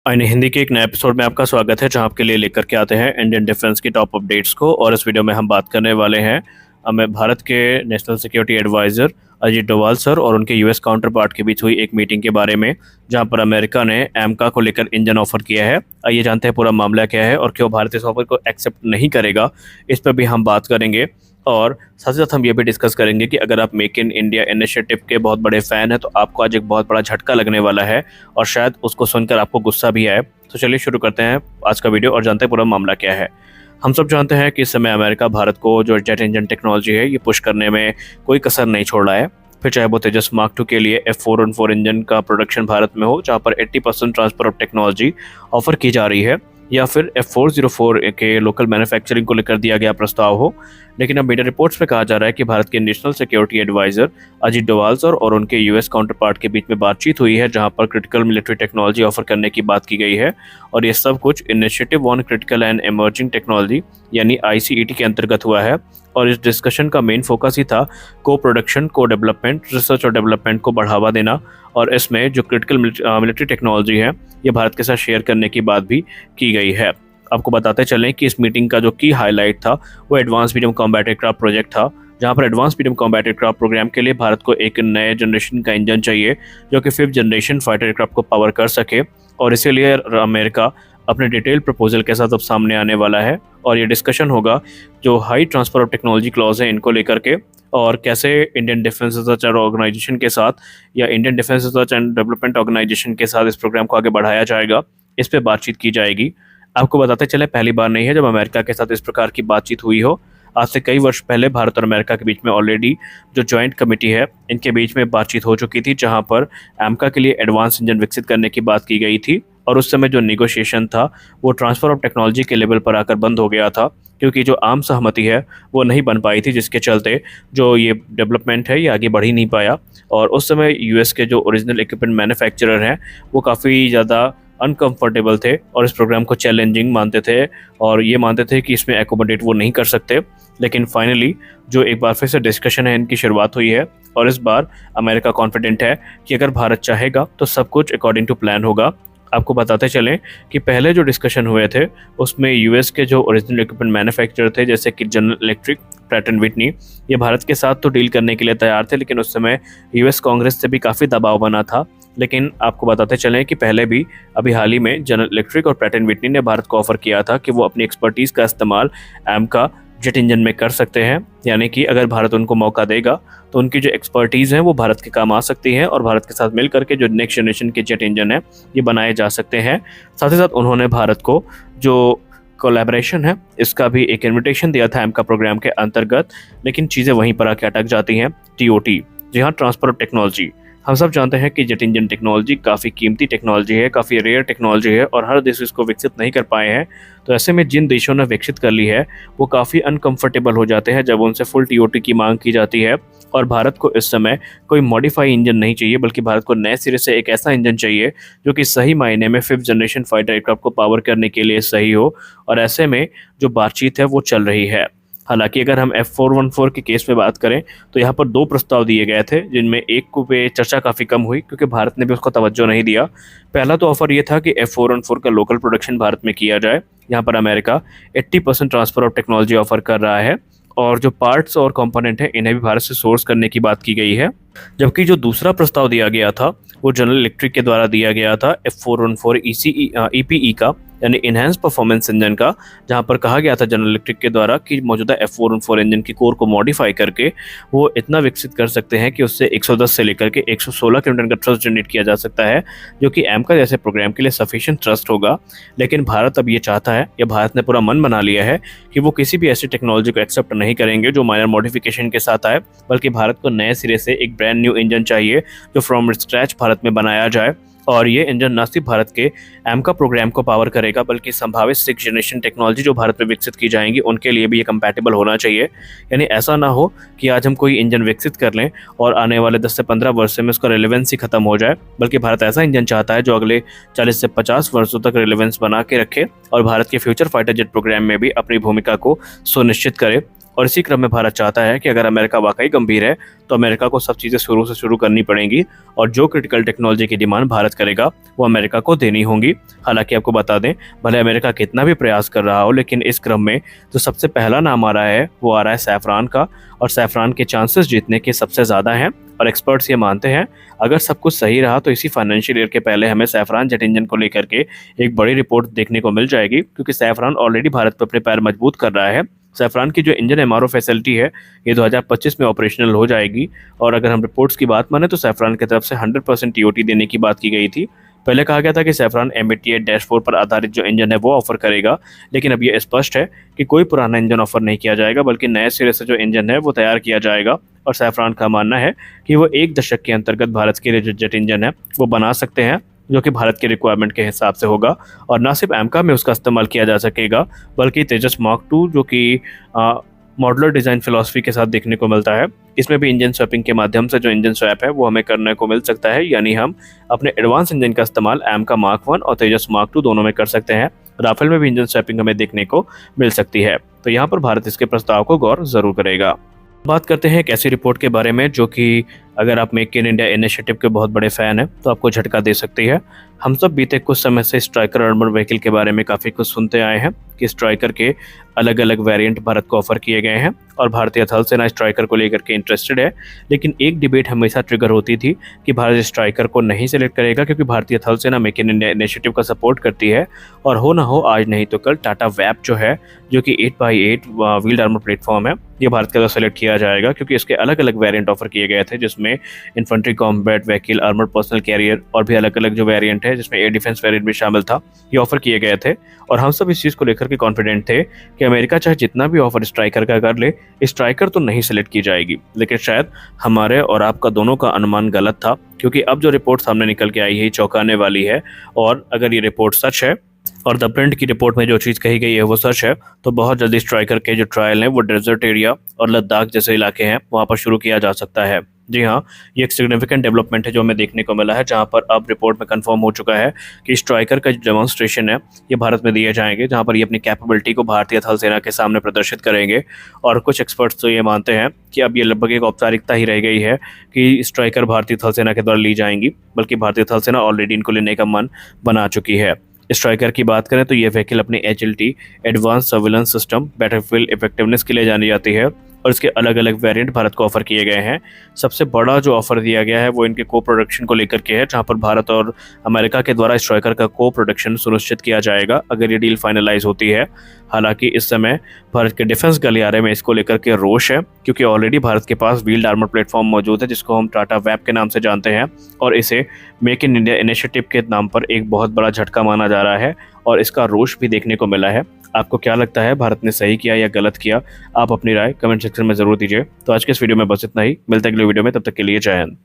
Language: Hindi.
और हिंदी के एक नए एपिसोड में आपका स्वागत है, जहां आपके लिए लेकर के आते हैं इंडियन डिफेंस की टॉप अपडेट्स को। और इस वीडियो में हम बात करने वाले हैं हमें भारत के national security adviser Ajit Doval sir और उनके यूएस काउंटर पार्ट के बीच हुई एक मीटिंग के बारे में, जहां पर अमेरिका ने एमका को लेकर इंजन ऑफर किया है। आइए जानते हैं पूरा मामला क्या है और क्यों भारत इस ऑफर को एक्सेप्ट नहीं करेगा। इस पर भी हम बात करेंगे और साथ ही साथ हम ये भी डिस्कस करेंगे कि अगर आप मेक इन इंडिया इनिशिएटिव के बहुत बड़े फ़ैन हैं तो आपको आज एक बहुत बड़ा झटका लगने वाला है और शायद उसको सुनकर आपको गुस्सा भी आए। तो चलिए शुरू करते हैं आज का वीडियो और जानते हैं पूरा मामला क्या है। हम सब जानते हैं कि इस समय अमेरिका भारत को जो जेट इंजन टेक्नोलॉजी है ये पुश करने में कोई कसर नहीं छोड़ रहा है। फिर चाहे वो तेजस मार्क 2 के लिए F414 इंजन का प्रोडक्शन भारत में हो, जहाँ पर 80% ट्रांसफर ऑफ टेक्नोलॉजी ऑफर की जा रही है, या फिर F404 के लोकल मैन्युफैक्चरिंग को लेकर दिया गया प्रस्ताव हो। लेकिन अब मीडिया रिपोर्ट्स में कहा जा रहा है कि भारत के national security adviser Ajit Doval sir और उनके यूएस काउंटर पार्ट के बीच में बातचीत हुई है, जहां पर क्रिटिकल मिलिट्री टेक्नोलॉजी ऑफर करने की बात की गई है। और ये सब कुछ initiative on critical and emerging technology यानी ICET के अंतर्गत हुआ है। और इस डिस्कशन का मेन फोकस ही था को प्रोडक्शन, को डेवलपमेंट, रिसर्च और डेवलपमेंट को बढ़ावा देना। और इसमें जो क्रिटिकल मिलिट्री टेक्नोलॉजी है ये भारत के साथ शेयर करने की बात भी की गई है। आपको बताते चलें कि इस मीटिंग का जो की हाईलाइट था वो advance medium combat aircraft project था, जहां पर advance medium combat aircraft programme के लिए भारत को एक नए जनरेशन का इंजन चाहिए जो कि 5th जनरेशन फाइटर एयरक्राफ्ट को पावर कर सके। और इसीलिए अमेरिका अपने डिटेल प्रपोजल के साथ अब सामने आने वाला है और ये डिस्कशन होगा जो high transfer of technology clause है इनको लेकर के, और कैसे इंडियन डिफेंस रिसर्च ऑर्गेनाइजेशन के साथ या Indian defence research and development organisation के साथ इस प्रोग्राम को आगे बढ़ाया जाएगा। इस पर बातचीत की जाएगी। आपको बताते चले पहली बार नहीं है जब अमेरिका के साथ इस प्रकार की बातचीत हुई हो। आज से कई वर्ष पहले भारत और अमेरिका के बीच में ऑलरेडी जो जॉइंट कमेटी है इनके बीच में बातचीत हो चुकी थी, जहां पर एमका के लिए एडवांस इंजन विकसित करने की बात की गई थी। और उस समय जो निगोशिएशन था वो ट्रांसफर ऑफ टेक्नोलॉजी के लेवल पर आकर बंद हो गया था, क्योंकि जो आम सहमति है वो नहीं बन पाई थी, जिसके चलते जो ये डेवलपमेंट है ये आगे बढ़ ही नहीं पाया। और उस समय यूएस के जो ओरिजिनल इक्विपमेंट मैन्युफैक्चरर हैं वो काफ़ी ज़्यादा अनकंफर्टेबल थे और इस प्रोग्राम को चैलेंजिंग मानते थे और ये मानते थे कि इसमें एकोमोडेट वो नहीं कर सकते। लेकिन फाइनली जो एक बार फिर से डिस्कशन है इनकी शुरुआत हुई है और इस बार अमेरिका कॉन्फिडेंट है कि अगर भारत चाहेगा तो सब कुछ अकॉर्डिंग टू प्लान होगा। आपको बताते चलें कि पहले जो डिस्कशन हुए थे उसमें यूएस के जो ओरिजिनल इक्विपमेंट मैन्युफैक्चरर थे जैसे कि general electric, Pratt and Whitney, ये भारत के साथ तो डील करने के लिए तैयार थे, लेकिन उस समय यूएस कांग्रेस से भी काफ़ी दबाव बना था। लेकिन आपको बताते चलें कि पहले भी अभी हाल ही में जनरल इलेक्ट्रिक और प्रैट एंड विटनी ने भारत को ऑफर किया था कि वो अपनी एक्सपर्टीज़ का इस्तेमाल एमका जेट इंजन में कर सकते हैं, यानी कि अगर भारत उनको मौका देगा तो उनकी जो एक्सपर्टीज़ हैं वो भारत के काम आ सकती हैं और भारत के साथ मिल करके जो नेक्स्ट जनरेशन के जेट इंजन है ये बनाए जा सकते हैं। साथ ही साथ उन्होंने भारत को जो कोलैबोरेशन है इसका भी एक इन्विटेशन दिया था एमका प्रोग्राम के अंतर्गत, लेकिन चीज़ें वहीं पर आके अटक जाती हैं। TOT, जी हाँ, ट्रांसफर ऑफ टेक्नोलॉजी। हम सब जानते हैं कि जेट इंजन टेक्नोलॉजी काफ़ी कीमती टेक्नोलॉजी है, काफ़ी रेयर टेक्नोलॉजी है और हर देश इसको विकसित नहीं कर पाए हैं। तो ऐसे में जिन देशों ने विकसित कर ली है वो काफ़ी अनकंफर्टेबल हो जाते हैं जब उनसे फुल TOT की मांग की जाती है। और भारत को इस समय कोई मॉडिफाई इंजन नहीं चाहिए, बल्कि भारत को नए सिरे से एक ऐसा इंजन चाहिए जो कि सही मायने में 5th जनरेशन फाइटर एयरक्राफ्ट को पावर करने के लिए सही हो। और ऐसे में जो बातचीत है वो चल रही है। हालांकि अगर हम F414 के केस में बात करें तो यहाँ पर 2 प्रस्ताव दिए गए थे, जिनमें एक को पे चर्चा काफ़ी कम हुई क्योंकि भारत ने भी उसको तवज्जो नहीं दिया। पहला तो ऑफर ये था कि F414 का लोकल प्रोडक्शन भारत में किया जाए। यहाँ पर America 80% transfer of technology offer कर रहा है और जो पार्ट्स और कंपोनेंट हैं इन्हें भी भारत से सोर्स करने की बात की गई है। जबकि जो दूसरा प्रस्ताव दिया गया था वो जनरल इलेक्ट्रिक के द्वारा दिया गया था F414 EPE का, यानी इनहेंस परफॉर्मेंस इंजन का, जहां पर कहा गया था जनरल इलेक्ट्रिक के द्वारा कि मौजूदा F414 इंजन की कोर को मॉडिफाई करके वो इतना विकसित कर सकते हैं कि उससे 110 से लेकर के 116 किलोमीटर का थ्रस्ट जनरेट किया जा सकता है, जो कि एमका जैसे प्रोग्राम के लिए सफिशिएंट थ्रस्ट होगा। लेकिन भारत अब ये चाहता है, या भारत ने पूरा मन बना लिया है कि वो किसी भी ऐसी टेक्नोलॉजी को एक्सेप्ट नहीं करेंगे जो माइनर मॉडिफिकेशन के साथ आए, बल्कि भारत को नए सिरे से एक ब्रांड न्यू इंजन चाहिए जो फ्रॉम स्क्रैच भारत में बनाया जाए। और ये इंजन न सिर्फ भारत के एमका प्रोग्राम को पावर करेगा, बल्कि संभावित 6th जनरेशन टेक्नोलॉजी जो भारत में विकसित की जाएंगी उनके लिए भी ये कंपैटिबल होना चाहिए। यानी ऐसा ना हो कि आज हम कोई इंजन विकसित कर लें और आने वाले 10 से 15 वर्ष में उसका रिलेवेंस ही खत्म हो जाए, बल्कि भारत ऐसा इंजन चाहता है जो अगले 40 से 50 वर्षों तक रिलेवेंस बना के रखे और भारत के फ्यूचर फाइटर जेट प्रोग्राम में भी अपनी भूमिका को सुनिश्चित करे। और इसी क्रम में भारत चाहता है कि अगर अमेरिका वाकई गंभीर है तो अमेरिका को सब चीज़ें शुरू से शुरू करनी पड़ेंगी और जो क्रिटिकल टेक्नोलॉजी की डिमांड भारत करेगा वो अमेरिका को देनी होंगी। हालांकि आपको बता दें, भले अमेरिका कितना भी प्रयास कर रहा हो, लेकिन इस क्रम में जो सबसे पहला नाम आ रहा है वो आ रहा है सैफरान का, और सैफरान के चांसेस जीतने के सबसे ज़्यादा हैं। और एक्सपर्ट्स ये मानते हैं अगर सब कुछ सही रहा तो इसी फाइनेंशियल ईयर के पहले हमें सैफरान जेट इंजन को लेकर के एक बड़ी रिपोर्ट देखने को मिल जाएगी, क्योंकि सैफरान ऑलरेडी भारत पर अपने पैर मजबूत कर रहा है। सैफरान की जो इंजन एमआरओ फैसिलिटी है ये 2025 में ऑपरेशनल हो जाएगी, और अगर हम रिपोर्ट्स की बात माने तो सैफरान की तरफ से 100% टीओटी देने की बात की गई थी। पहले कहा गया था कि सैफरान M88-4 पर आधारित जो इंजन है वो ऑफर करेगा, लेकिन अब ये स्पष्ट है कि कोई पुराना इंजन ऑफर नहीं किया जाएगा, बल्कि नए सिरे से जो इंजन है वो तैयार किया जाएगा। और सैफरान का मानना है कि वो 1 दशक के अंतर्गत भारत के लिए जो जेट इंजन है वो बना सकते हैं, जो कि भारत के रिक्वायरमेंट के हिसाब से होगा। और ना सिर्फ एमका में उसका इस्तेमाल किया जा सकेगा, बल्कि तेजस मार्क 2 जो कि मॉडुलर डिज़ाइन फिलॉसफी के साथ देखने को मिलता है, इसमें भी इंजन स्वैपिंग के माध्यम से जो इंजन स्वैप है वो हमें करने को मिल सकता है। यानी हम अपने एडवांस इंजन का इस्तेमाल एमका मार्क 1 और तेजस मार्क 2 दोनों में कर सकते हैं। राफेल में भी इंजन स्वैपिंग हमें देखने को मिल सकती है, तो यहाँ पर भारत इसके प्रस्ताव को गौर जरूर करेगा। बात करते हैं एक ऐसी रिपोर्ट के बारे में जो कि अगर आप मेक इन इंडिया इनिशिएटिव के बहुत बड़े फ़ैन हैं तो आपको झटका दे सकती है। हम सब बीते कुछ समय से स्ट्राइकर अर्बन व्हीकल के बारे में काफ़ी कुछ सुनते आए हैं कि स्ट्राइकर के अलग अलग वेरिएंट भारत को ऑफर किए गए हैं और भारतीय थल सेना स्ट्राइकर को लेकर के इंटरेस्टेड है। लेकिन एक डिबेट हमेशा ट्रिगर होती थी कि भारत स्ट्राइकर को नहीं सिलेक्ट करेगा क्योंकि भारतीय थल सेना मेक इन इंडिया इनिशिएटिव का सपोर्ट करती है, और हो ना हो आज नहीं तो कल टाटा वैप जो है, जो कि 8x8 व्हील्ड आर्मर प्लेटफॉर्म है, ये भारत का सेलेक्ट किया जाएगा, क्योंकि इसके अलग अलग वेरिएंट ऑफर किए गए थे जिसमें infantry combat vehicle, armour personnel carrier और भी अलग अलग जो वेरिएंट है जिसमें एयर डिफेंस वेरिएंट भी शामिल था, ये ऑफर किए गए थे। और हम सब इस चीज़ को लेकर के कॉन्फिडेंट थे कि अमेरिका चाहे जितना भी ऑफर स्ट्राइकर का कर ले, स्ट्राइकर तो नहीं सेलेक्ट की जाएगी। लेकिन शायद हमारे और आपका दोनों का अनुमान गलत था, क्योंकि अब जो रिपोर्ट सामने निकल के आई है चौंकाने वाली है। और अगर ये रिपोर्ट सच है और द प्रिंट की रिपोर्ट में जो चीज़ कही गई है वो सच है, तो बहुत जल्दी स्ट्राइकर के जो ट्रायल हैं वो डेजर्ट एरिया और लद्दाख जैसे इलाके हैं वहाँ पर शुरू किया जा सकता है। जी हाँ, ये एक सिग्निफिकेंट डेवलपमेंट है जो हमें देखने को मिला है, जहाँ पर अब रिपोर्ट में कंफर्म हो चुका है कि स्ट्राइकर का जो डेमोन्स्ट्रेशन है ये भारत में दिए जाएंगे, जहाँ पर ये अपनी कैपेबिलिटी को भारतीय थल सेना के सामने प्रदर्शित करेंगे। और कुछ एक्सपर्ट्स तो ये मानते हैं कि अब ये लगभग एक औपचारिकता ही रह गई है कि स्ट्राइकर भारतीय थल सेना के द्वारा ली जाएंगी, बल्कि भारतीय थल सेना ऑलरेडी इनको लेने का मन बना चुकी है। स्ट्राइकर की बात करें तो ये व्हीकल अपनी agility, advance surveillance system, battlefield effectiveness के लिए जानी जाती है, और इसके अलग अलग वेरिएंट भारत को ऑफर किए गए हैं। सबसे बड़ा जो ऑफर दिया गया है वो इनके को प्रोडक्शन को लेकर के है, जहां पर भारत और अमेरिका के द्वारा स्ट्राइकर का को प्रोडक्शन सुनिश्चित किया जाएगा अगर ये डील फाइनलाइज होती है। हालांकि इस समय भारत के डिफेंस गलियारे में इसको लेकर के रोष है, क्योंकि ऑलरेडी भारत के पास व्हील्ड आर्मर प्लेटफॉर्म मौजूद है जिसको हम टाटा वैप के नाम से जानते हैं, और इसे मेक इन इंडिया इनिशिएटिव के नाम पर एक बहुत बड़ा झटका माना जा रहा है और इसका रोष भी देखने को मिला है। आपको क्या लगता है, भारत ने सही किया या गलत किया? आप अपनी राय कमेंट सेक्शन में जरूर दीजिए। तो आज के इस वीडियो में बस इतना ही, मिलते हैं अगले वीडियो में, तब तक के लिए जय हिंद।